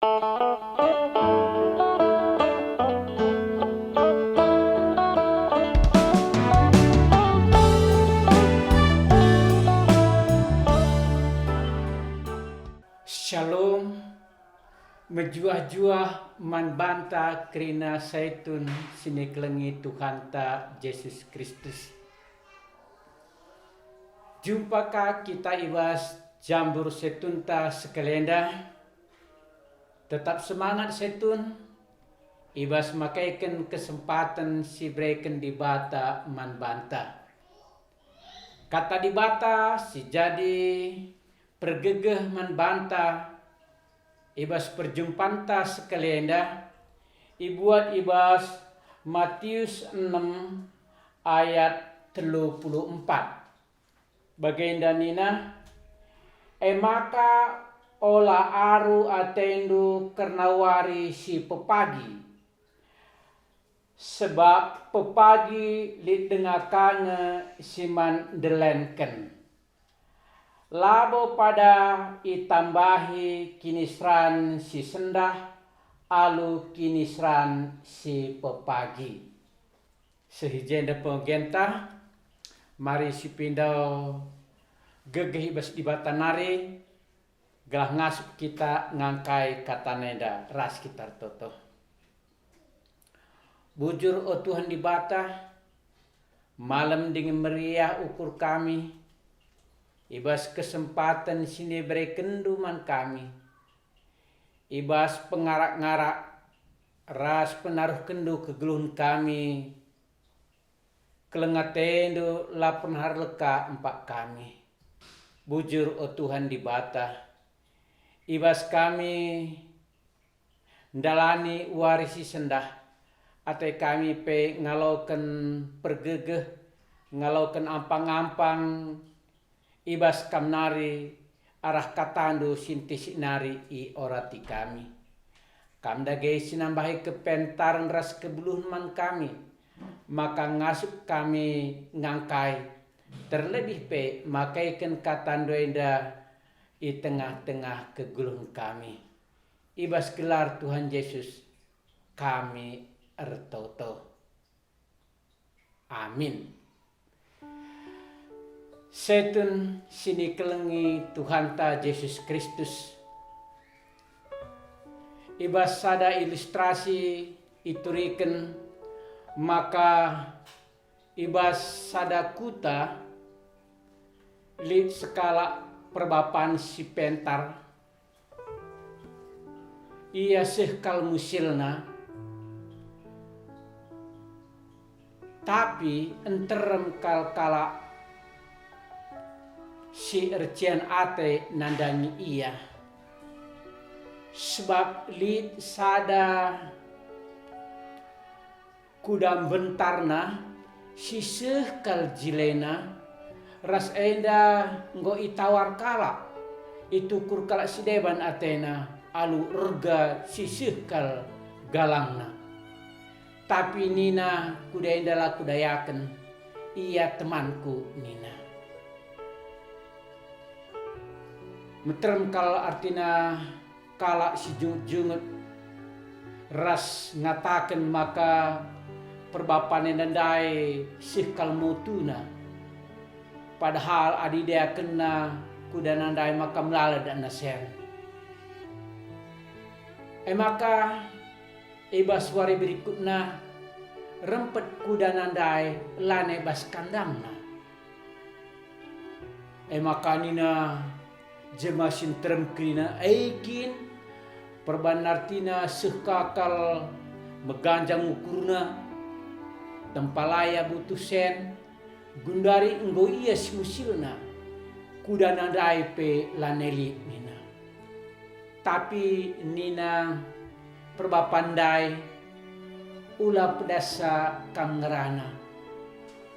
Shalom, menjuah-juah manbanta kerina saitun sini kelengi Tuhan ta Yesus Kristus. Jumpakah kita ibas jambur setun ta sekelenda? Tetap semangat setun, ibas makaikan kesempatan si breken di bata manbanta. Kata di bata si jadi pergegeh manbanta ibas perjumpanta sekelenda ibuat ibas Matius 6 ayat 34. Bagenda nina maka ola aru atendu kernawari si pepagi sebab pepagi lidengakange siman delenken. Labo pada itambahi kinisran si sendah alu kinisran si pepagi. Sehijenda penggenta mari si pindau gegeh ibas di batanari gelah ngasup kita ngangkai kata neda ras kita toto. Bujur o Tuhan di bata malam dengan meriah ukur kami ibas kesempatan sini beri kenduman kami. Ibas pengarak-ngarak ras penaruh kendu kegeluhan kami. Kelengatendu lapan harleka empat kami. Bujur o Tuhan di bata. Ibas kami ndalani warisi sendah. Ate kami pe ngalaukan pergegeh. Ngalaukan ampang-ampang. Ibas kamnari arah katandu sinti sinari i orati kami. Kamdage sinambahi kepentaran ras kebuluhan man kami. Maka ngasup kami ngangkai. Terlebih pe makaikan katandu enda i tengah-tengah keguluhan kami. Ibas gelar Tuhan Yesus kami ertoto. Amin. Setun sini kelengi Tuhan ta Yesus Kristus. Ibas sada ilustrasi ituriken maka ibas sada kuta lit skala perbapan si pentar. Ia sehkal musilna tapi enterem kala si ercian ate nandangi ia. Sebab lit sada kudam bentarna si sehkal jilena ras enda nggo itawar kala itu kur kala si deban atena alu erga si sehkal galangna. Tapi nina kuda enda la kudayaken ia temanku nina. Meterem kal artina kala si jungut ras ngataken maka perbapane nandai sihkal mutuna. Padahal adidea kena kuda nandai maka melala dan nasen. Maka ibas wari berikutna rempet kuda nandai lane bas kandangna. Maka nina jemasin teremkrina aikin perbanartina sehkakal meganjang ukurna tempalaya butuh sen gundari enggo iya simusilna kuda nandai pe laneli nina. Tapi nina perbapandai ula pedasa kam ngerana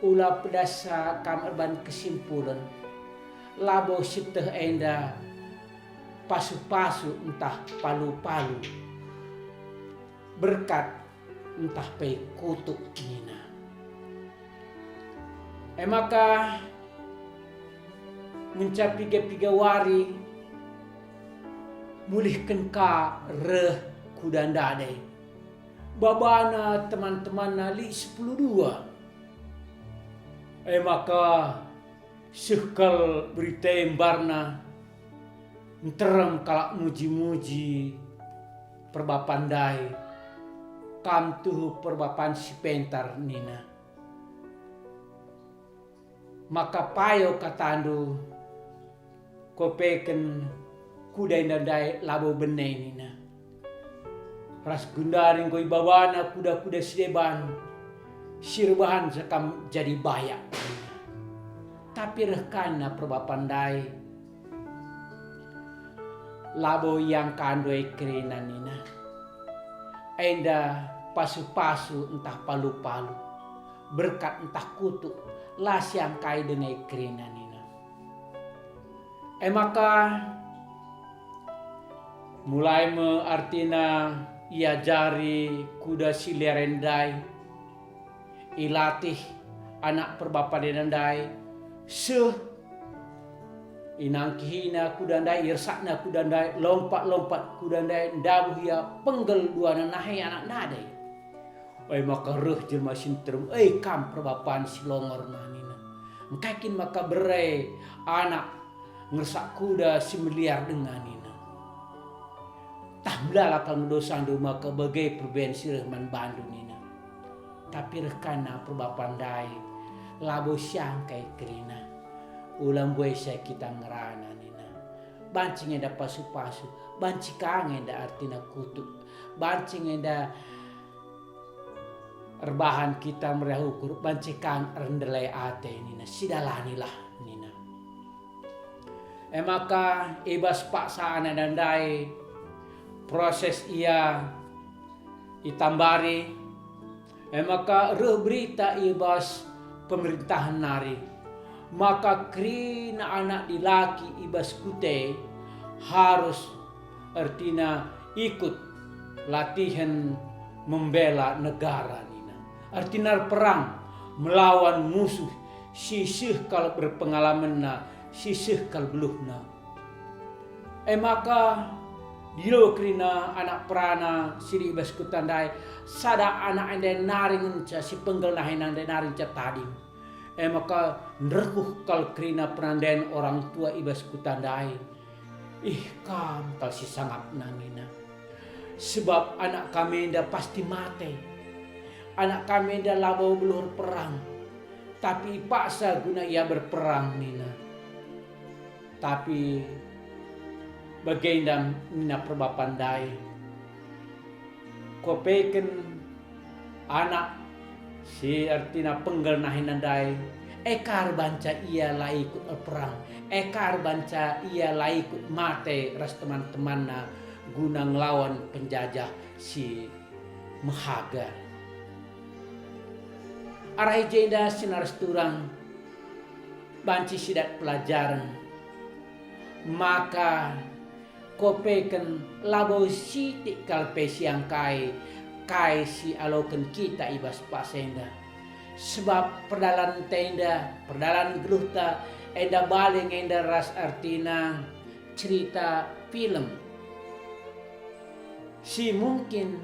ula pedasa kam erban kesimpulan labo siteh enda pasu-pasu entah palu-palu berkat entah pe kutuk nina. Maka mencapai piga wari mulihkan ka reh kudandade. Babana teman-teman nali 10 maka sekal berita embarna terem kalak muji-muji perbapandai kam tuh perbapan si pentar nina. Maka payo katandu kopeken kuda indandai labo benai nina. Ras gundaring koi bawana kuda-kuda sideban sirbahan sekam jadi bayak. Tapi rekana perbapandai labo yang kandoi kerina nina. Enda pasu-pasu entah palu-palu, berkat entah kutuk las yang kai denai kerina nina. Maka mulai artina ia jari kuda silerendai, ilatih anak perbapa denandai, inangkihina kudandai, irsakna kudandai, lompat-lompat kudandai, ndabuh ya penggel dua nahi anak nadai. Maka reh jelma sinterum, kam perbapaan silongor nanina. Mungkin maka berai anak ngersak kuda si miliar dengan nina. Tahblah akan dosa duma ke bagai perben sirehman bandu nina. Tapi rekana perbapandai labo siang kai kerina. Ulang buai saya kita ngerana nina. Bancing eda pasu-pasu, bancikang eda artina kutuk, bancing eda erbahan kita merahukur, bancikang rendelai ate nina. Sidalanilah nina. Maka ibas paksaan dandai proses ia itambari. Maka reh berita ibas pemerintahan nari. Maka krina anak dilaki ibas kute harus artina ikut latihan membela negara nina. Artina perang melawan musuh sisih kalau berpengalaman na sisih kalau belum na. Maka dilo krina anak perana siri ibas kutandai sada anak ende naring si penggel nahin ende naring tadi. Maka nerkuh kal krina perandain orang tua ibas kutandai. Kam kal si sangat nangina. Sebab anak kami enda pasti mati. Anak kami enda labo belur perang. Tapi paksa guna ia berperang nina. Tapi bagaimana nina perbapandai. Kopeken anak si artina penggel nahinandai ekar banca ia lah ikut perang, ekar banca ia lah ikut mate ras teman-temanna guna ngelawan penjajah si Mahaga. Arai jeda sinar turang banci sidat pelajaran maka kopeken labo sitik kalpe siang kai si aloken kita ibas pasenda. Sebab perdalan tenda, perdalan geluhta, enda baling enda ras artina cerita film. Si mungkin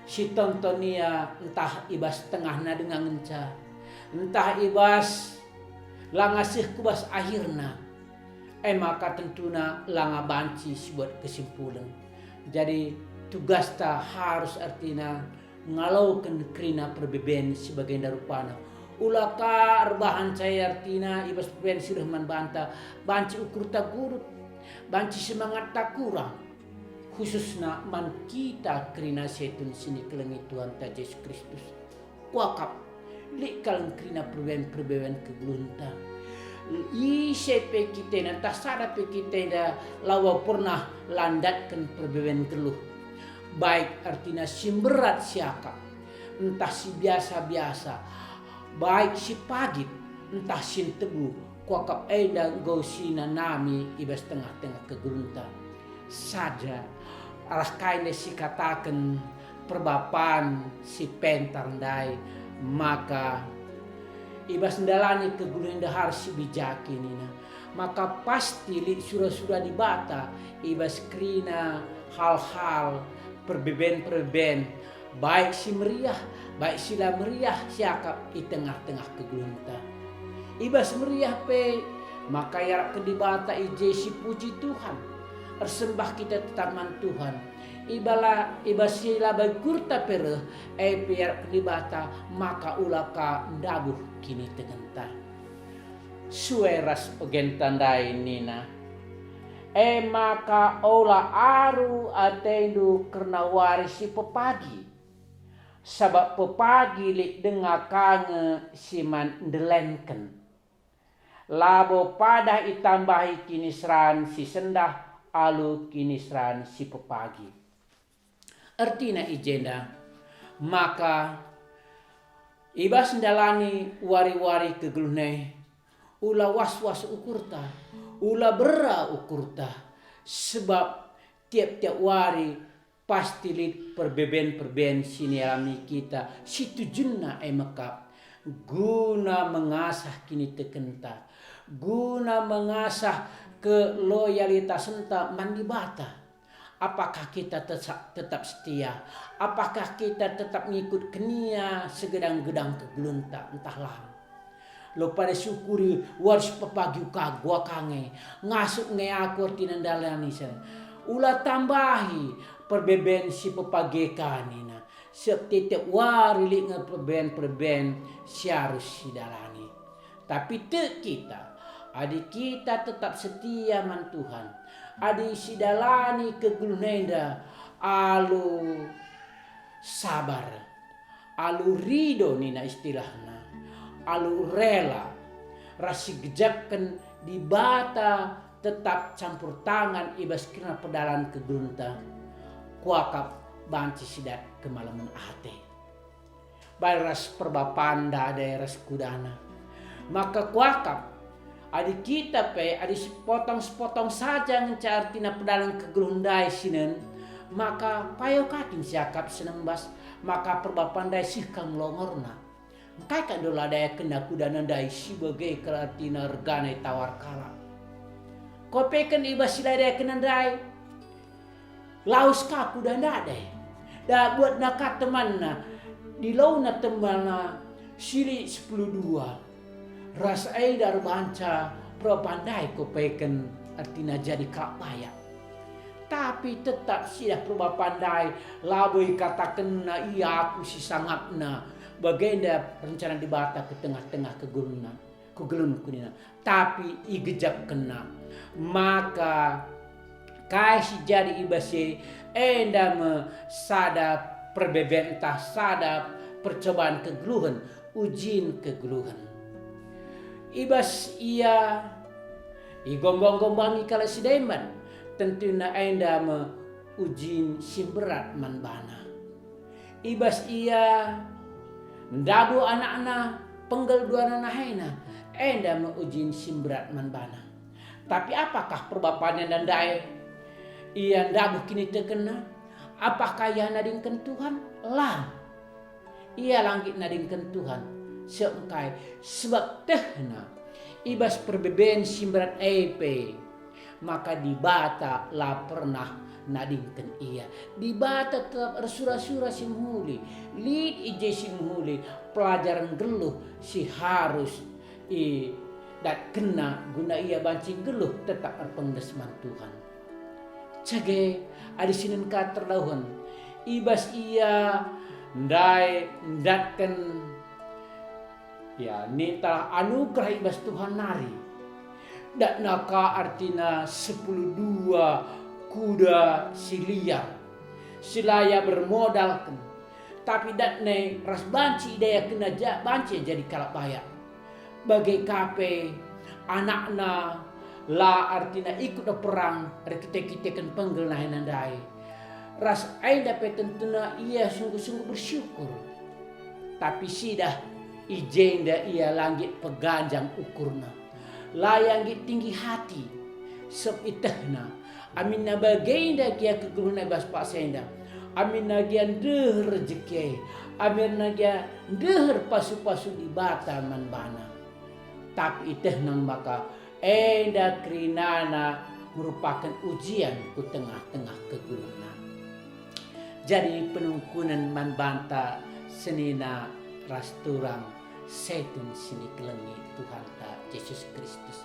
si tontonia entah ibas tengahna dengan ngenca, entah ibas langasih kubas akhirna. Maka tentuna langa banci buat kesimpulan. Jadi tugas ta harus artina ngalaukan krina perbeben sebagai darupana. Ulaka arbahan saya artina ibas perben sirahman banta banci ukur tak gurut, banci semangat tak kurang. Khususna man kita krina setun sini kelengi Tuhan ta Yesus Kristus. Wakap likalan krina perben kegelunta. Isepe kita nan tasada pe kita da lawa pernah landatkan perbeben geluh. Baik artinya si berat siaka, entah si biasa-biasa, baik si pagit, entah si tebu, kuakap eda gosina nami ibas tengah-tengah kegerunta. Saja arah kainnya si katakan perbapan si pentarndai, maka ibas ndalani keguruan dahar si bijaki nina. Maka pasti li surah-surah dibata ibas krina hal-hal perbeben baik si meriah, baik sila meriah siakap i tengah-tengah kegelunta. Ibas meriah pe maka yarak kedibata ije si puji Tuhan. Ersembah kita tetap man Tuhan. Ibas sila bagurta pereh piar kedibata maka ulaka ndabuh kini tegenta. Sueras ogen tandai nina. Maka ola aru atendu karena warisi pepagi. Sabab pepagi lik dengar kange siman ndelenken. Labo pada itambahi kinisran si sendah alu kinisran si pepagi. Artina ijenda maka ibas ndalani wari-wari kegelunai ula was-was ukurta, ula bera ukurta, sebab tiap-tiap wari pasti lid perbeben sini alami kita situ junna emakap guna mengasah kini tekenta, guna mengasah ke loyalitas enta mandibata. Apakah kita tetap setia? Apakah kita tetap ngikut kenia segedang-gedang kegelunta entahlah. Lo pada syukuri waris pepagi gua kange ngasuk nge aku tinandalani sen. Ulah tambahi perbeben si pepagi kanina. Setiap wari nge perben si harus si dalani. Tapi te kita, adik kita tetap setia man Tuhan. Adi sidalani kegelunenda alu sabar, alu ridho nina istilahna, alu rela, rasi gejakan di bata tetap campur tangan ibas kena pedalan kegelunta, kuakap banci sidat kemalaman ate. Baras perbapanda daerah kudana, maka kuakap adi kita pe adi sepotong saja ngecartina pedalang kegelundai sinen maka payo kating siakap senembas maka perbapandai sihkang longorna kai kan dola daya kena kudana dai sebagai keratina regane tawar kala kopeken ibas sila daya kena dai laus ka kudana dai da buat nakat temanna di launa temanna sili 10-2 ras dar banca propandai ko peken artina jadi kapaya. Tapi tetap sidah proba pandai laboi katakan na iya aku si sangapna bagenda rencana dibata ke tengah-tengah kegelun kunina. Tapi igejak kena maka kai si jadi ibase enda me sadap perbeben entah sadap percobaan kegeluhan ujin kegeluhan. Ibas ia igombang-gombangi kala sideman tentunya enda me ujin simberat manbana. Ibas ia ndabu anak-anak penggal dua nanahena enda me ujin simberat manbana. Tapi apakah perbapannya dan dai ia ndabu kini terkena? Apakah ia nadingkan Tuhan? Lah, ia langit nadingkan Tuhan. Seengkai sebab tehna ibas perbeben simberat epe maka dibata la pernah nadingkan ia dibata tetap ersura-sura simhuli lid ije simhuli pelajaran geluh si harus dat kena guna ia banci geluh tetap erpengdesman Tuhan cage adi sinin ka terlauhan ibas ia ndai ndatken ya nita anugerah ibas Tuhan nari. Dak naka artina 10-2 kuda siliar. Silaya bermodalkan. Tapi dak ne ras banci daya kena banci jadi kalak bayak. Bagai kape anakna la artina ikut perang kita kan penggel nahinan dai. Ras ai dapat tentuna ia sungguh-sungguh bersyukur. Tapi sidah ijenda ia langit peganjang ukurna layang tinggi hati sep itahna aminna bagenda kia keguruna bas pasenda aminna gia deh rezeki aminna gia deh pasu-pasu di bata manbana tapi itahna maka enda krinana merupakan ujian ku tengah-tengah keguruna jadi penungkunan manbanta senina rasturang setun sini kelengi Tuhan ta Yesus Kristus.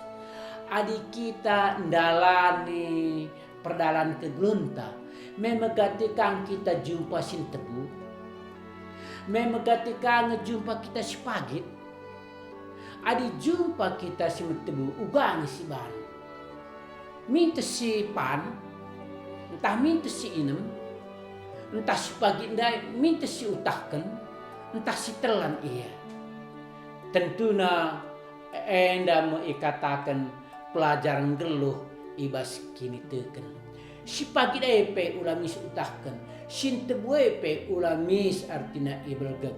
Adik kita ndalani perdalan keglunta, memegatikan kita jumpa sin tebu, memegatikan ngejumpa kita si pagi, adik jumpa kita si tebu ugang si ban, minta si pan, entah minta si inem, entah si pagi ndai minta si utahkan, entah si telan iya. Tentuna enda mau ikatakan pelajaran geluh ibas kini teken. Si pagi daepe ulamis utahkan, sin tebuepe ulamis artina ibelgek.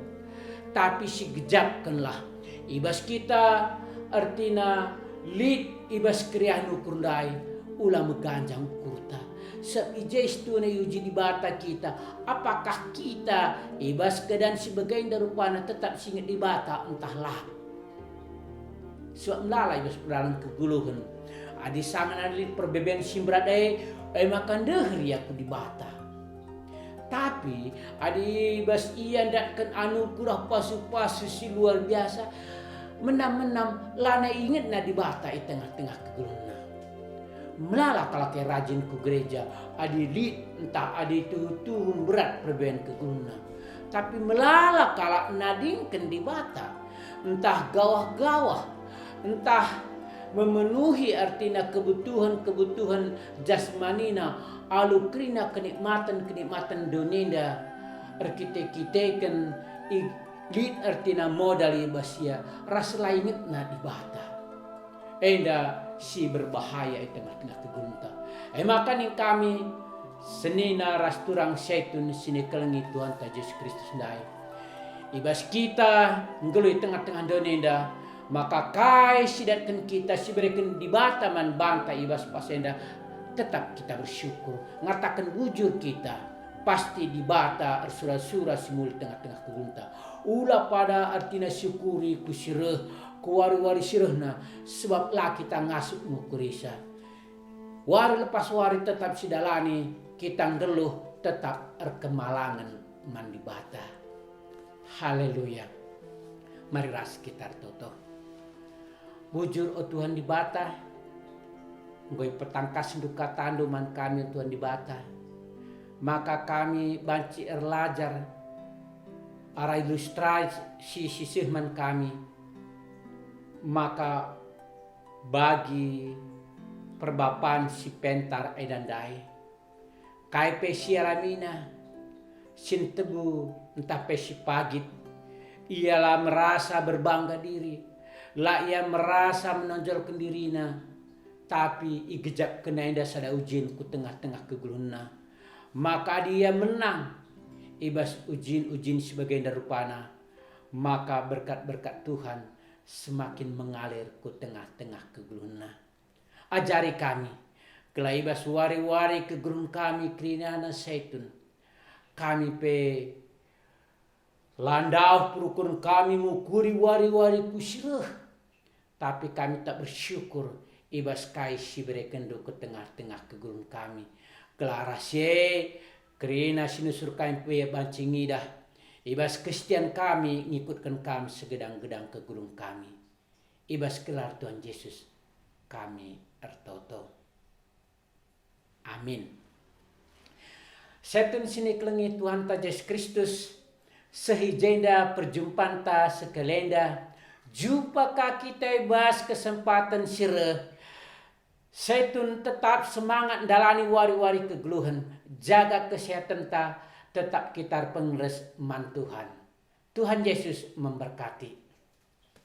Tapi si gejapkanlah ibas kita artina lid ibas krianu kurdai ulam ganjang kurta. Sebijes tu na yuji di bata kita, apakah kita ibas kedan sebagai darupana tetap singet di bata entahlah. Sebab melala ibas perdalan keguluhan. Adi sangan adi perbeben simbradai makan dehri aku di bata. Tapi adi ibas iya ndak anu kurah pasu-pasu si luar biasa. Menam-menam lana inget na di bata di tengah-tengah keguluhan. Melala kalau kayak rajin ke gereja, adi lid entah adi turun berat perbedaan keguna. Tapi melala kalau nadingkan di bata, entah gawah-gawah, entah memenuhi artinya kebutuhan-kebutuhan jasmanina, alukrina kenikmatan-kenikmatan dunia, arkite-kitekan lid artinya modal ibasia, rasa lainit na di bata. Enda si berbahaya di tengah-tengah kegunta. Makan kami senina rasturang setun sini kelengi Tuhan ta Yesus Kristus dai. Ibas kita ngelui tengah-tengah dunia, maka kai sidatkan kita si berikan di bataman bangta ibas pasenda, tetap kita bersyukur. Ngatakan bujur kita pasti di bata arsura-sura simul tengah-tengah kegunta. Ulah pada artinya syukuri kusireh kuwari-wari sirehna sebab lah kita ngasuk mukurisa. Wari lepas wari tetap sidalani kita ngeluh tetap erkemalangan mandi bata. Haleluya. Mari ras kita toto. Bujur o Tuhan di bata. Goy petangkas duka tanduman kami Tuhan di bata. Maka kami banci erlajar ara ilustrasi sisihman kami. Maka bagi perbapan si pentar edandai kai pesiaramina sin tebu entah pesi pagit ialah merasa berbangga diri lah ia merasa menonjolkan dirina tapi igejap kena indah sada ujin ku tengah-tengah keguluna maka dia menang ibas ujin-ujin sebagai darupana maka berkat-berkat Tuhan semakin mengalir ke tengah-tengah keguluna. Ajari kami, kelaibas wari-wari kegulun kami kerinana setun. Kami pe landau perukun kami mukuri wari-wari kusireh. Tapi kami tak bersyukur ibas kai si berekendo ke tengah-tengah kegulun kami. Kelarasye kerina sinusur kami pe bancingidah. Ibas Kristian kami ngikutkan kami segedang-gedang ke gulung kami. Ibas kelar Tuhan Yesus kami ertoto. Amin. Setun sini kelengi Tuhan ta Yesus Kristus sehijenda perjumpaan ta sekelenda jumpa kaki kita ibas kesempatan sireh. Setun tetap semangat dalani wari-wari kegeluhan jaga kesehatan ta tetap kita pengres man Tuhan. Tuhan Yesus memberkati.